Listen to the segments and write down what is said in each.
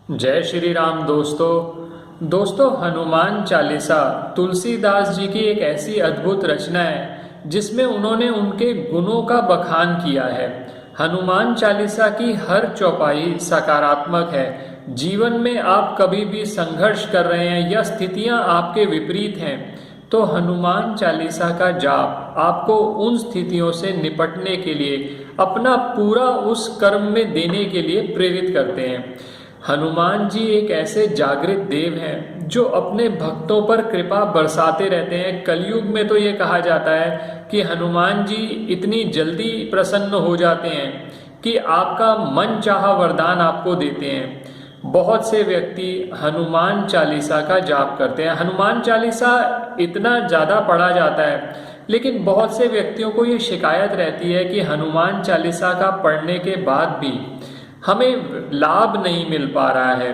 जय श्री राम दोस्तों हनुमान चालीसा तुलसीदास जी की एक ऐसी अद्भुत रचना है जिसमें उन्होंने उनके गुणों का बखान किया है। हनुमान चालीसा की हर चौपाई सकारात्मक है। जीवन में आप कभी भी संघर्ष कर रहे हैं या स्थितियां आपके विपरीत हैं तो हनुमान चालीसा का जाप आपको उन स्थितियों से निपटने के लिए अपना पूरा उस कर्म में देने के लिए प्रेरित करते हैं। हनुमान जी एक ऐसे जागृत देव हैं जो अपने भक्तों पर कृपा बरसाते रहते हैं। कलयुग में तो ये कहा जाता है कि हनुमान जी इतनी जल्दी प्रसन्न हो जाते हैं कि आपका मन चाहा वरदान आपको देते हैं। बहुत से व्यक्ति हनुमान चालीसा का जाप करते हैं। हनुमान चालीसा इतना ज़्यादा पढ़ा जाता है लेकिन बहुत से व्यक्तियों को ये शिकायत रहती है कि हनुमान चालीसा का पढ़ने के बाद भी हमें लाभ नहीं मिल पा रहा है।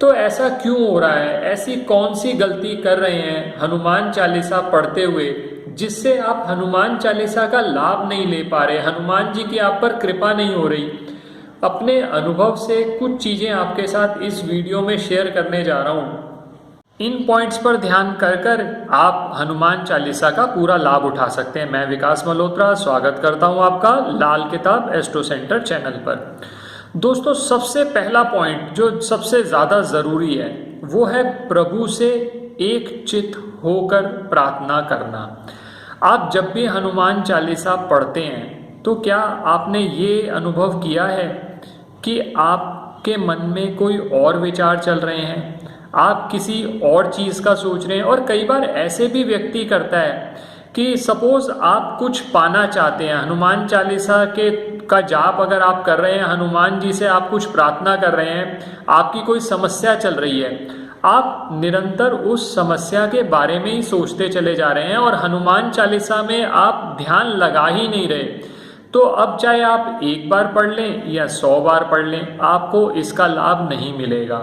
तो ऐसा क्यों हो रहा है? ऐसी कौन सी गलती कर रहे हैं हनुमान चालीसा पढ़ते हुए जिससे आप हनुमान चालीसा का लाभ नहीं ले पा रहे, हनुमान जी की आप पर कृपा नहीं हो रही? अपने अनुभव से कुछ चीज़ें आपके साथ इस वीडियो में शेयर करने जा रहा हूँ। इन पॉइंट्स पर ध्यान कर कर आप हनुमान चालीसा का पूरा लाभ उठा सकते हैं। मैं विकास मल्होत्रा स्वागत करता हूँ आपका लाल किताब एस्ट्रो सेंटर चैनल पर। दोस्तों, सबसे पहला पॉइंट जो सबसे ज़्यादा ज़रूरी है वो है प्रभु से एक चित्त होकर प्रार्थना करना। आप जब भी हनुमान चालीसा पढ़ते हैं तो क्या आपने ये अनुभव किया है कि आपके मन में कोई और विचार चल रहे हैं, आप किसी और चीज़ का सोच रहे हैं? और कई बार ऐसे भी व्यक्ति करता है कि सपोज आप कुछ पाना चाहते हैं, हनुमान चालीसा का जाप अगर आप कर रहे हैं, हनुमान जी से आप कुछ प्रार्थना कर रहे हैं, आपकी कोई समस्या चल रही है, आप निरंतर उस समस्या के बारे में ही सोचते चले जा रहे हैं और हनुमान चालीसा में आप ध्यान लगा ही नहीं रहे, तो अब चाहे आप एक बार पढ़ लें या 100 बार पढ़ लें, आपको इसका लाभ नहीं मिलेगा।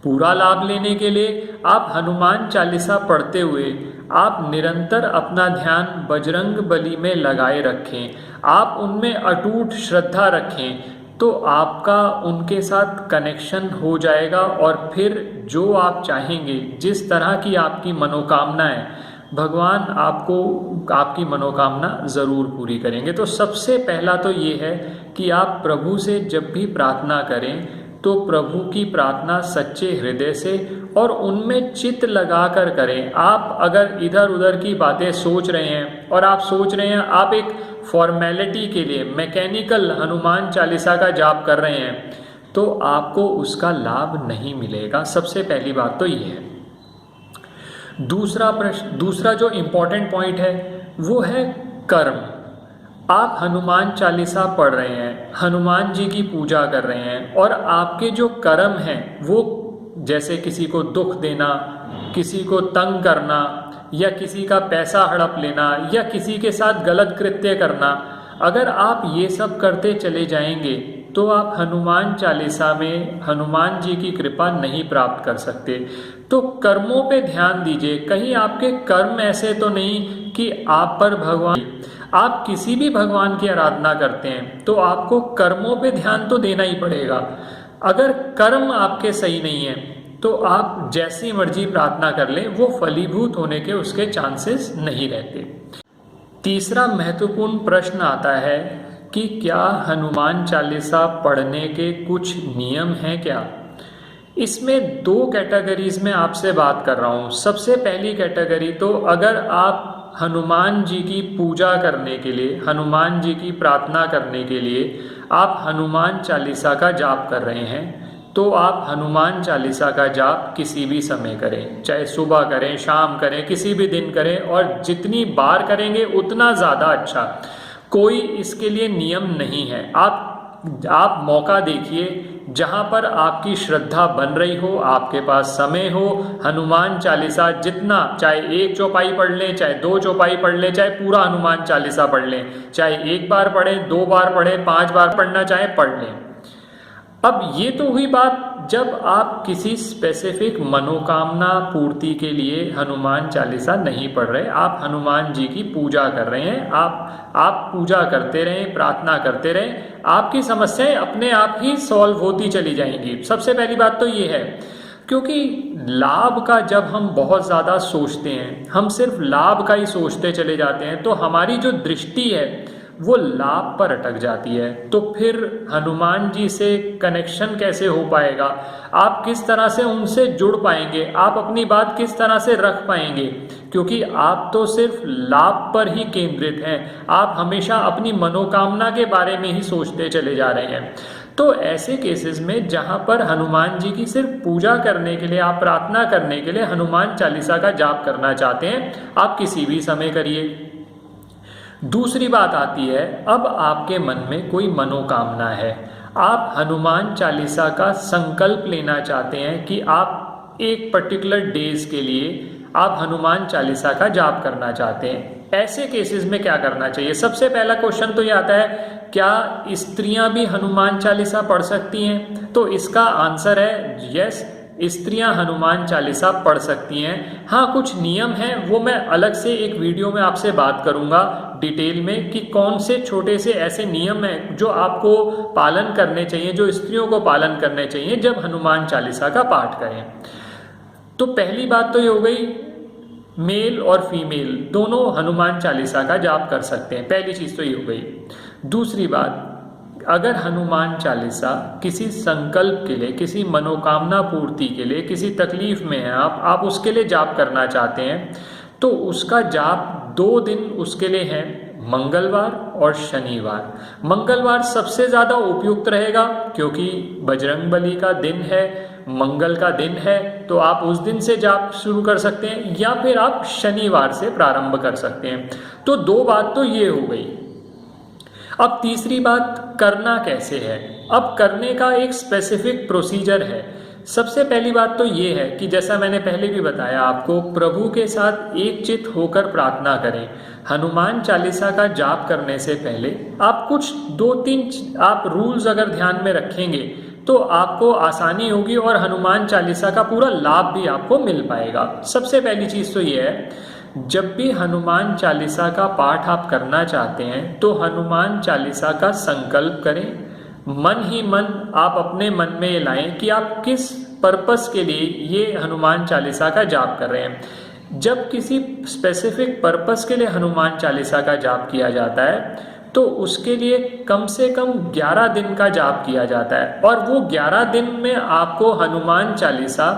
पूरा लाभ लेने के लिए आप हनुमान चालीसा पढ़ते हुए आप निरंतर अपना ध्यान बजरंग बली में लगाए रखें, आप उनमें अटूट श्रद्धा रखें, तो आपका उनके साथ कनेक्शन हो जाएगा और फिर जो आप चाहेंगे, जिस तरह की आपकी मनोकामना है, भगवान आपको आपकी मनोकामना ज़रूर पूरी करेंगे। तो सबसे पहला तो ये है कि आप प्रभु से जब भी प्रार्थना करें तो प्रभु की प्रार्थना सच्चे हृदय से और उनमें चित्त लगा कर करें। आप अगर इधर उधर की बातें सोच रहे हैं और आप सोच रहे हैं आप एक फॉर्मेलिटी के लिए मैकेनिकल हनुमान चालीसा का जाप कर रहे हैं तो आपको उसका लाभ नहीं मिलेगा। सबसे पहली बात तो ये है। दूसरा जो इम्पोर्टेंट पॉइंट है वो है कर्म। आप हनुमान चालीसा पढ़ रहे हैं, हनुमान जी की पूजा कर रहे हैं और आपके जो कर्म हैं वो जैसे किसी को दुख देना, किसी को तंग करना या किसी का पैसा हड़प लेना या किसी के साथ गलत कृत्य करना, अगर आप ये सब करते चले जाएंगे तो आप हनुमान चालीसा में हनुमान जी की कृपा नहीं प्राप्त कर सकते। तो कर्मों पे ध्यान दीजिए, कहीं आपके कर्म ऐसे तो नहीं कि आप पर भगवान, आप किसी भी भगवान की आराधना करते हैं तो आपको कर्मों पे ध्यान तो देना ही पड़ेगा। अगर कर्म आपके सही नहीं है तो आप जैसी मर्जी प्रार्थना कर लें, वो फलीभूत होने के उसके चांसेस नहीं रहते। तीसरा महत्वपूर्ण प्रश्न आता है कि क्या हनुमान चालीसा पढ़ने के कुछ नियम हैं क्या? इसमें 2 कैटेगरीज में आपसे बात कर रहा हूँ। सबसे पहली कैटेगरी तो अगर आप हनुमान जी की पूजा करने के लिए, हनुमान जी की प्रार्थना करने के लिए आप हनुमान चालीसा का जाप कर रहे हैं तो आप हनुमान चालीसा का जाप किसी भी समय करें, चाहे सुबह करें, शाम करें, किसी भी दिन करें और जितनी बार करेंगे उतना ज़्यादा अच्छा। कोई इसके लिए नियम नहीं है। आप मौका देखिए जहाँ पर आपकी श्रद्धा बन रही हो, आपके पास समय हो, हनुमान चालीसा जितना, चाहे 1 चौपाई पढ़ लें, चाहे 2 चौपाई पढ़ लें, चाहे पूरा हनुमान चालीसा पढ़ लें, चाहे 1 बार पढ़ें, 2 बार पढ़ें, 5 बार पढ़ना चाहे पढ़ लें। अब ये तो हुई बात जब आप किसी स्पेसिफिक मनोकामना पूर्ति के लिए हनुमान चालीसा नहीं पढ़ रहे, आप हनुमान जी की पूजा कर रहे हैं, आप पूजा करते रहें, प्रार्थना करते रहें, आपकी समस्याएं अपने आप ही सॉल्व होती चली जाएंगी। सबसे पहली बात तो ये है, क्योंकि लाभ का जब हम बहुत ज़्यादा सोचते हैं, हम सिर्फ लाभ का ही सोचते चले जाते हैं, तो हमारी जो दृष्टि है वो लाभ पर अटक जाती है। तो फिर हनुमान जी से कनेक्शन कैसे हो पाएगा, आप किस तरह से उनसे जुड़ पाएंगे, आप अपनी बात किस तरह से रख पाएंगे, क्योंकि आप तो सिर्फ लाभ पर ही केंद्रित हैं, आप हमेशा अपनी मनोकामना के बारे में ही सोचते चले जा रहे हैं। तो ऐसे केसेस में जहाँ पर हनुमान जी की सिर्फ पूजा करने के लिए, आप प्रार्थना करने के लिए हनुमान चालीसा का जाप करना चाहते हैं, आप किसी भी समय करिए। दूसरी बात आती है, अब आपके मन में कोई मनोकामना है, आप हनुमान चालीसा का संकल्प लेना चाहते हैं कि आप एक पर्टिकुलर डेज के लिए आप हनुमान चालीसा का जाप करना चाहते हैं। ऐसे केसेस में क्या करना चाहिए? सबसे पहला क्वेश्चन तो ये आता है, क्या स्त्रियां भी हनुमान चालीसा पढ़ सकती हैं? तो इसका आंसर है यस, स्त्रियां हनुमान चालीसा पढ़ सकती हैं। हाँ, कुछ नियम हैं, वो मैं अलग से एक वीडियो में आपसे बात करूंगा डिटेल में कि कौन से छोटे से ऐसे नियम हैं जो आपको पालन करने चाहिए, जो स्त्रियों को पालन करने चाहिए जब हनुमान चालीसा का पाठ करें। तो पहली बात तो ये हो गई, मेल और फीमेल दोनों हनुमान चालीसा का जाप कर सकते हैं, पहली चीज़ तो ये हो गई। दूसरी बात, अगर हनुमान चालीसा किसी संकल्प के लिए, किसी मनोकामना पूर्ति के लिए, किसी तकलीफ में है आप उसके लिए जाप करना चाहते हैं, तो उसका जाप 2 दिन उसके लिए है, मंगलवार और शनिवार। मंगलवार सबसे ज़्यादा उपयुक्त रहेगा क्योंकि बजरंगबली का दिन है, मंगल का दिन है, तो आप उस दिन से जाप शुरू कर सकते हैं या फिर आप शनिवार से प्रारंभ कर सकते हैं। तो 2 बात तो ये हो गई। अब तीसरी बात, करना कैसे है? अब करने का एक स्पेसिफिक प्रोसीजर है। सबसे पहली बात तो ये है कि जैसा मैंने पहले भी बताया आपको, प्रभु के साथ एक चित होकर प्रार्थना करें। हनुमान चालीसा का जाप करने से पहले आप कुछ 2-3 आप रूल्स अगर ध्यान में रखेंगे तो आपको आसानी होगी और हनुमान चालीसा का पूरा लाभ भी आपको मिल पाएगा। सबसे पहली चीज़ तो ये है, जब भी हनुमान चालीसा का पाठ आप करना चाहते हैं तो हनुमान चालीसा का संकल्प करें। मन ही मन आप अपने मन में लाएं कि आप किस पर्पस के लिए ये हनुमान चालीसा का जाप कर रहे हैं। जब किसी स्पेसिफिक पर्पस के लिए हनुमान चालीसा का जाप किया जाता है तो उसके लिए कम से कम 11 दिन का जाप किया जाता है, और वो 11 दिन में आपको हनुमान चालीसा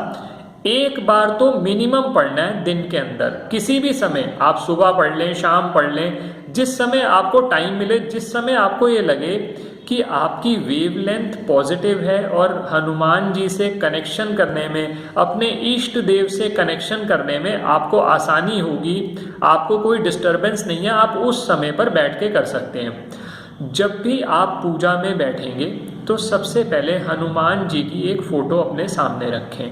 एक बार तो मिनिमम पढ़ना है दिन के अंदर। किसी भी समय आप सुबह पढ़ लें, शाम पढ़ लें, जिस समय आपको टाइम मिले, जिस समय आपको ये लगे कि आपकी वेवलेंथ पॉजिटिव है और हनुमान जी से कनेक्शन करने में, अपने इष्ट देव से कनेक्शन करने में आपको आसानी होगी, आपको कोई डिस्टरबेंस नहीं है, आप उस समय पर बैठ के कर सकते हैं। जब भी आप पूजा में बैठेंगे तो सबसे पहले हनुमान जी की एक फ़ोटो अपने सामने रखें,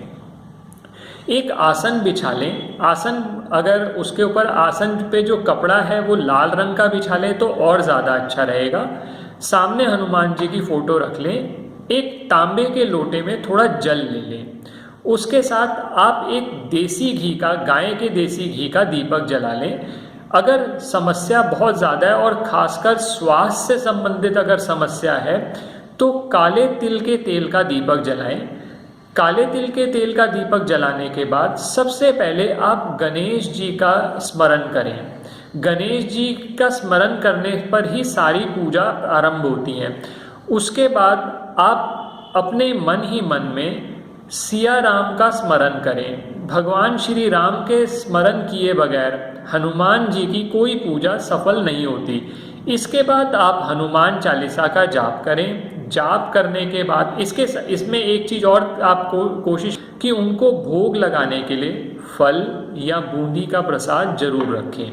एक आसन बिछा लें। आसन, अगर उसके ऊपर आसन पे जो कपड़ा है वो लाल रंग का बिछा लें तो और ज़्यादा अच्छा रहेगा। सामने हनुमान जी की फ़ोटो रख लें, एक तांबे के लोटे में थोड़ा जल ले लें, उसके साथ आप एक देसी घी का, गाय के देसी घी का दीपक जला लें। अगर समस्या बहुत ज़्यादा है और ख़ासकर स्वास्थ्य से संबंधित अगर समस्या है तो काले तिल के तेल का दीपक जलाएं। काले तिल के तेल का दीपक जलाने के बाद सबसे पहले आप गणेश जी का स्मरण करें। गणेश जी का स्मरण करने पर ही सारी पूजा आरंभ होती है। उसके बाद आप अपने मन ही मन में सिया राम का स्मरण करें। भगवान श्री राम के स्मरण किए बगैर हनुमान जी की कोई पूजा सफल नहीं होती। इसके बाद आप हनुमान चालीसा का जाप करें। जाप करने के बाद इसमें एक चीज़ और आपको कोशिश कि उनको भोग लगाने के लिए फल या बूंदी का प्रसाद जरूर रखें।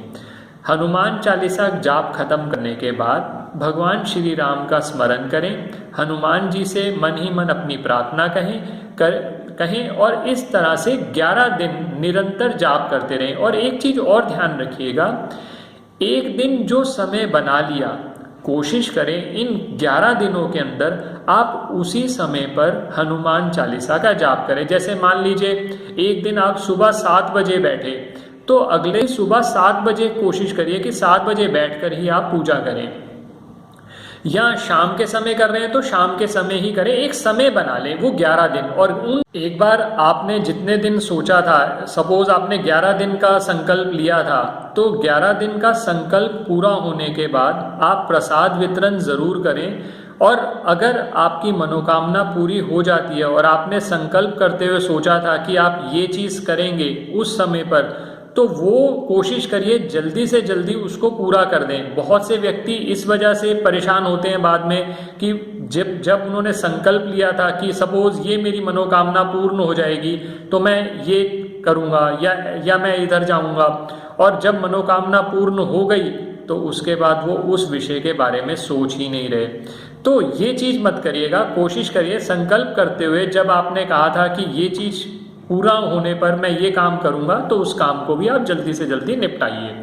हनुमान चालीसा जाप खत्म करने के बाद भगवान श्री राम का स्मरण करें, हनुमान जी से मन ही मन अपनी प्रार्थना कहें और इस तरह से 11 दिन निरंतर जाप करते रहें। और एक चीज़ और ध्यान रखिएगा, एक दिन जो समय बना लिया कोशिश करें इन 11 दिनों के अंदर आप उसी समय पर हनुमान चालीसा का जाप करें। जैसे मान लीजिए एक दिन आप सुबह 7 बजे बैठे, तो अगले सुबह 7 बजे कोशिश करिए कि 7 बजे बैठकर ही आप पूजा करें, या शाम के समय कर रहे हैं तो शाम के समय ही करें। एक समय बना लें वो 11 दिन, और उन एक बार आपने जितने दिन सोचा था, सपोज आपने 11 दिन का संकल्प लिया था, तो 11 दिन का संकल्प पूरा होने के बाद आप प्रसाद वितरण ज़रूर करें। और अगर आपकी मनोकामना पूरी हो जाती है और आपने संकल्प करते हुए सोचा था कि आप ये चीज़ करेंगे उस समय पर, तो वो कोशिश करिए जल्दी से जल्दी उसको पूरा कर दें। बहुत से व्यक्ति इस वजह से परेशान होते हैं बाद में कि जब उन्होंने संकल्प लिया था कि सपोज ये मेरी मनोकामना पूर्ण हो जाएगी तो मैं ये करूँगा या मैं इधर जाऊँगा, और जब मनोकामना पूर्ण हो गई तो उसके बाद वो उस विषय के बारे में सोच ही नहीं रहे। तो ये चीज़ मत करिएगा। कोशिश करिए संकल्प करते हुए, जब आपने कहा था कि ये चीज़ पूरा होने पर मैं ये काम करूंगा, तो उस काम को भी आप जल्दी से जल्दी निपटाइए।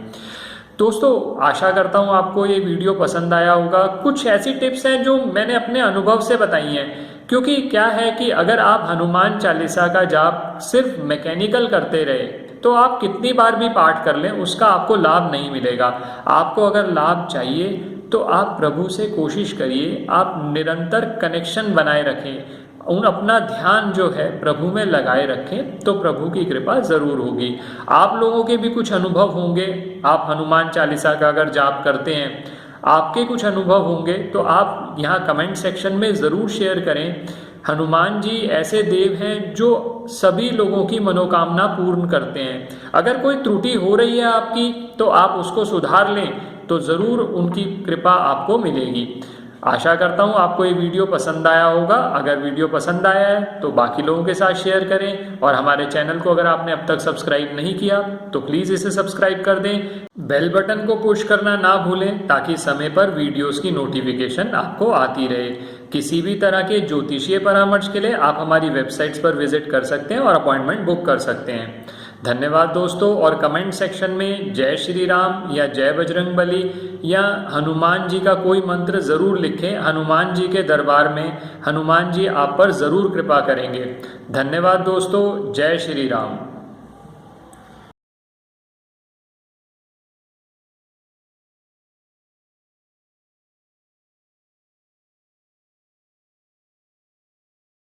दोस्तों, आशा करता हूँ आपको ये वीडियो पसंद आया होगा। कुछ ऐसी टिप्स हैं जो मैंने अपने अनुभव से बताई हैं, क्योंकि क्या है कि अगर आप हनुमान चालीसा का जाप सिर्फ मैकेनिकल करते रहे तो आप कितनी बार भी पाठ कर लें उसका आपको लाभ नहीं मिलेगा। आपको अगर लाभ चाहिए तो आप प्रभु से कोशिश करिए, आप निरंतर कनेक्शन बनाए रखें, अपना ध्यान जो है प्रभु में लगाए रखें, तो प्रभु की कृपा ज़रूर होगी। आप लोगों के भी कुछ अनुभव होंगे, आप हनुमान चालीसा का अगर जाप करते हैं, आपके कुछ अनुभव होंगे तो आप यहाँ कमेंट सेक्शन में ज़रूर शेयर करें। हनुमान जी ऐसे देव हैं जो सभी लोगों की मनोकामना पूर्ण करते हैं। अगर कोई त्रुटि हो रही है आपकी तो आप उसको सुधार लें तो ज़रूर उनकी कृपा आपको मिलेगी। आशा करता हूँ आपको ये वीडियो पसंद आया होगा। अगर वीडियो पसंद आया है तो बाकी लोगों के साथ शेयर करें, और हमारे चैनल को अगर आपने अब तक सब्सक्राइब नहीं किया तो प्लीज़ इसे सब्सक्राइब कर दें। बेल बटन को पुश करना ना भूलें ताकि समय पर वीडियोस की नोटिफिकेशन आपको आती रहे। किसी भी तरह के ज्योतिषीय परामर्श के लिए आप हमारी वेबसाइट्स पर विजिट कर सकते हैं और अपॉइंटमेंट बुक कर सकते हैं। धन्यवाद दोस्तों, और कमेंट सेक्शन में जय श्री राम या जय बजरंगबली या हनुमान जी का कोई मंत्र ज़रूर लिखें। हनुमान जी के दरबार में हनुमान जी आप पर ज़रूर कृपा करेंगे। धन्यवाद दोस्तों, जय श्री राम।